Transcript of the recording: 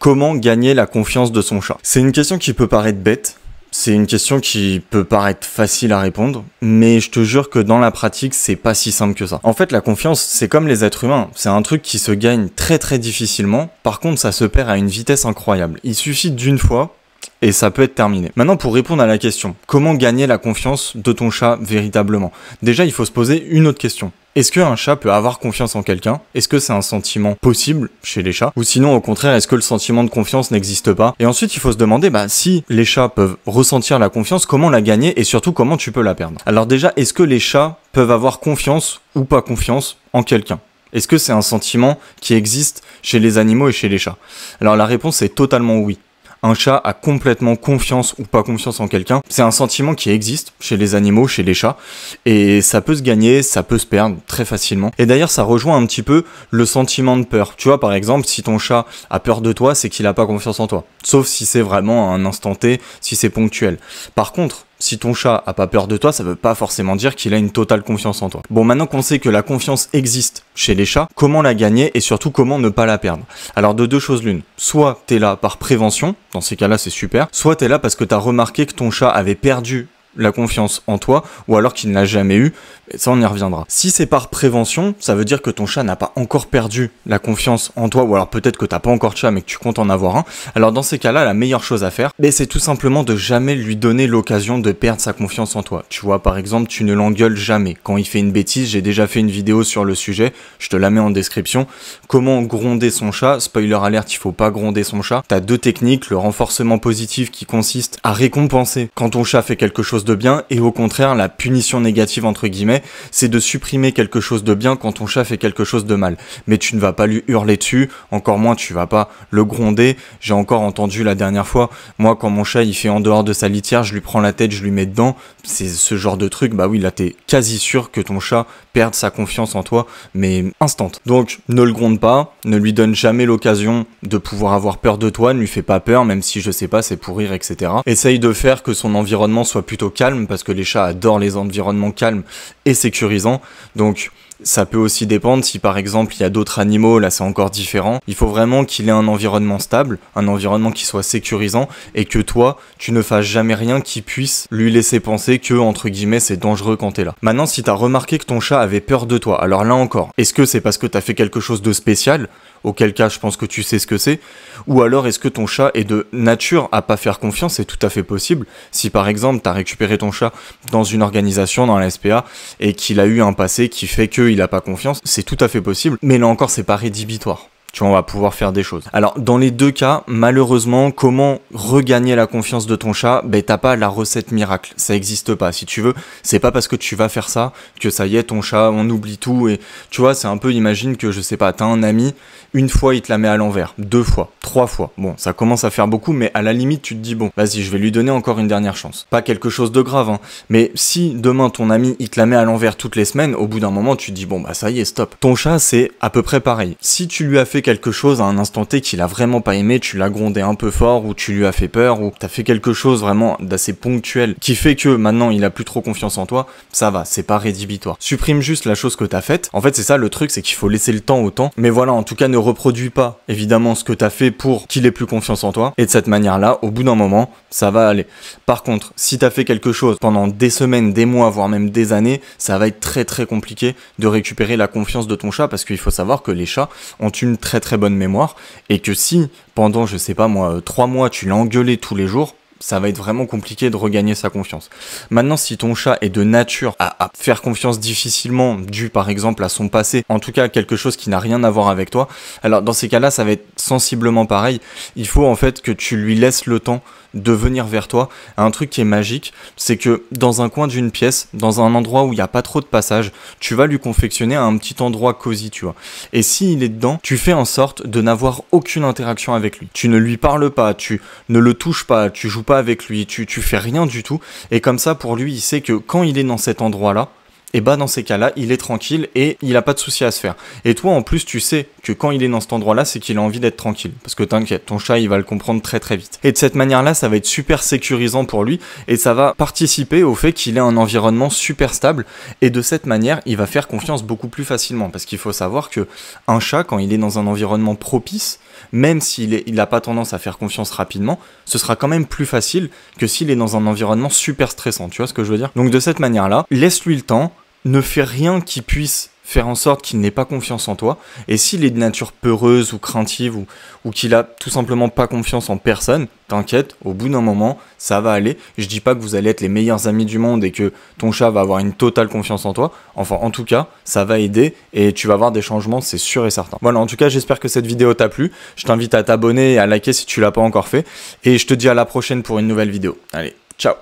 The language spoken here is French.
Comment gagner la confiance de son chat? C'est une question qui peut paraître bête, c'est une question qui peut paraître facile à répondre, mais je te jure que dans la pratique, c'est pas si simple que ça. En fait, la confiance, c'est comme les êtres humains, c'est un truc qui se gagne très très difficilement, par contre ça se perd à une vitesse incroyable. Il suffit d'une fois, et ça peut être terminé. Maintenant, pour répondre à la question, comment gagner la confiance de ton chat véritablement? Déjà, il faut se poser une autre question. Est-ce qu'un chat peut avoir confiance en quelqu'un? Est-ce que c'est un sentiment possible chez les chats? Ou sinon, au contraire, est-ce que le sentiment de confiance n'existe pas? Et ensuite, il faut se demander, si les chats peuvent ressentir la confiance, comment la gagner et surtout, comment tu peux la perdre? Alors déjà, est-ce que les chats peuvent avoir confiance ou pas confiance en quelqu'un? Est-ce que c'est un sentiment qui existe chez les animaux et chez les chats? Alors la réponse est totalement oui. Un chat a complètement confiance ou pas confiance en quelqu'un. C'est un sentiment qui existe chez les animaux, chez les chats. Et ça peut se gagner, ça peut se perdre très facilement. Et d'ailleurs, ça rejoint un petit peu le sentiment de peur. Tu vois, par exemple, si ton chat a peur de toi, c'est qu'il a pas confiance en toi. Sauf si c'est vraiment à un instant T, si c'est ponctuel. Par contre, si ton chat a pas peur de toi, ça veut pas forcément dire qu'il a une totale confiance en toi. Bon, maintenant qu'on sait que la confiance existe chez les chats, comment la gagner et surtout comment ne pas la perdre? Alors de deux choses l'une, soit t'es là par prévention, dans ces cas-là c'est super, soit t'es là parce que t'as remarqué que ton chat avait perdu la confiance en toi, ou alors qu'il ne l'a jamais eu, et ça on y reviendra. Si c'est par prévention, ça veut dire que ton chat n'a pas encore perdu la confiance en toi, ou alors peut-être que t'as pas encore de chat mais que tu comptes en avoir un. Alors dans ces cas-là, la meilleure chose à faire, c'est tout simplement de jamais lui donner l'occasion de perdre sa confiance en toi. Tu vois, par exemple, tu ne l'engueules jamais. Quand il fait une bêtise, j'ai déjà fait une vidéo sur le sujet, je te la mets en description. Comment gronder son chat? Spoiler alert, il faut pas gronder son chat. T'as deux techniques, le renforcement positif qui consiste à récompenser quand ton chat fait quelque chose de bien, et au contraire, la punition négative entre guillemets, c'est de supprimer quelque chose de bien quand ton chat fait quelque chose de mal. Mais tu ne vas pas lui hurler dessus, encore moins tu vas pas le gronder. J'ai encore entendu la dernière fois, moi quand mon chat il fait en dehors de sa litière, je lui prends la tête, je lui mets dedans, c'est ce genre de truc, bah oui là t'es quasi sûr que ton chat perde sa confiance en toi, mais instant. Donc ne le gronde pas, ne lui donne jamais l'occasion de pouvoir avoir peur de toi, ne lui fais pas peur, même si je sais pas, c'est pour rire, etc. Essaye de faire que son environnement soit plutôt calme, parce que les chats adorent les environnements calmes et sécurisants, donc ça peut aussi dépendre si par exemple il y a d'autres animaux, là c'est encore différent. Il faut vraiment qu'il ait un environnement stable, un environnement qui soit sécurisant, et que toi, tu ne fasses jamais rien qui puisse lui laisser penser que, entre guillemets, c'est dangereux quand t'es là. Maintenant, si t'as remarqué que ton chat avait peur de toi, alors là encore, est-ce que c'est parce que t'as fait quelque chose de spécial? Auquel cas je pense que tu sais ce que c'est, ou alors est-ce que ton chat est de nature à pas faire confiance? C'est tout à fait possible. Si par exemple tu as récupéré ton chat dans une organisation, dans la SPA, et qu'il a eu un passé qui fait qu'il a pas confiance, c'est tout à fait possible, mais là encore c'est pas rédhibitoire. Tu vois, on va pouvoir faire des choses. Alors, dans les deux cas, malheureusement, comment regagner la confiance de ton chat? T'as pas la recette miracle. Ça existe pas. Si tu veux, c'est pas parce que tu vas faire ça que ça y est, ton chat, on oublie tout. Et tu vois, c'est un peu, imagine que, je sais pas, t'as un ami, une fois, il te la met à l'envers. 2 fois, 3 fois. Bon, ça commence à faire beaucoup, mais à la limite, tu te dis, bon, vas-y, je vais lui donner encore une dernière chance. Pas quelque chose de grave, hein. Mais si demain, ton ami, il te la met à l'envers toutes les semaines, au bout d'un moment, tu te dis, bon, ça y est, stop. Ton chat, c'est à peu près pareil. Si tu lui as fait quelque chose à un instant T qu'il a vraiment pas aimé, tu l'as grondé un peu fort, ou tu lui as fait peur, ou t'as fait quelque chose vraiment d'assez ponctuel qui fait que maintenant il a plus trop confiance en toi, ça va, c'est pas rédhibitoire. Supprime juste la chose que t'as faite. En fait, c'est ça le truc, c'est qu'il faut laisser le temps au temps. Mais voilà, en tout cas, ne reproduis pas évidemment ce que t'as fait pour qu'il ait plus confiance en toi. Et de cette manière-là, au bout d'un moment, ça va aller. Par contre, si t'as fait quelque chose pendant des semaines, des mois, voire même des années, ça va être très très compliqué de récupérer la confiance de ton chat, parce qu'il faut savoir que les chats ont une très très bonne mémoire, et que si pendant, je sais pas moi, 3 mois tu l'as engueulé tous les jours, ça va être vraiment compliqué de regagner sa confiance. Maintenant, si ton chat est de nature à faire confiance difficilement, dû par exemple à son passé, en tout cas quelque chose qui n'a rien à voir avec toi, alors dans ces cas-là, ça va être sensiblement pareil. Il faut en fait que tu lui laisses le temps de venir vers toi. Un truc qui est magique, c'est que dans un coin d'une pièce, dans un endroit où il n'y a pas trop de passage, tu vas lui confectionner un petit endroit cosy, tu vois. Et s'il est dedans, tu fais en sorte de n'avoir aucune interaction avec lui. Tu ne lui parles pas, tu ne le touches pas, tu joues pas avec lui, tu fais rien du tout. Et comme ça, pour lui, il sait que quand il est dans cet endroit-là, et bah dans ces cas-là, il est tranquille et il a pas de souci à se faire. Et toi, en plus, tu sais que quand il est dans cet endroit-là, c'est qu'il a envie d'être tranquille. Parce que t'inquiète, ton chat, il va le comprendre très très vite. Et de cette manière-là, ça va être super sécurisant pour lui et ça va participer au fait qu'il ait un environnement super stable. Et de cette manière, il va faire confiance beaucoup plus facilement. Parce qu'il faut savoir que un chat, quand il est dans un environnement propice, même s'il n'a pas tendance à faire confiance rapidement, ce sera quand même plus facile que s'il est dans un environnement super stressant. Tu vois ce que je veux dire? Donc de cette manière-là, laisse-lui le temps, ne fais rien qui puisse faire en sorte qu'il n'ait pas confiance en toi. Et s'il est de nature peureuse ou craintive ou qu'il a tout simplement pas confiance en personne, t'inquiète, au bout d'un moment, ça va aller. Je dis pas que vous allez être les meilleurs amis du monde et que ton chat va avoir une totale confiance en toi. Enfin, en tout cas, ça va aider et tu vas voir des changements, c'est sûr et certain. Voilà, en tout cas, j'espère que cette vidéo t'a plu. Je t'invite à t'abonner et à liker si tu l'as pas encore fait. Et je te dis à la prochaine pour une nouvelle vidéo. Allez, ciao!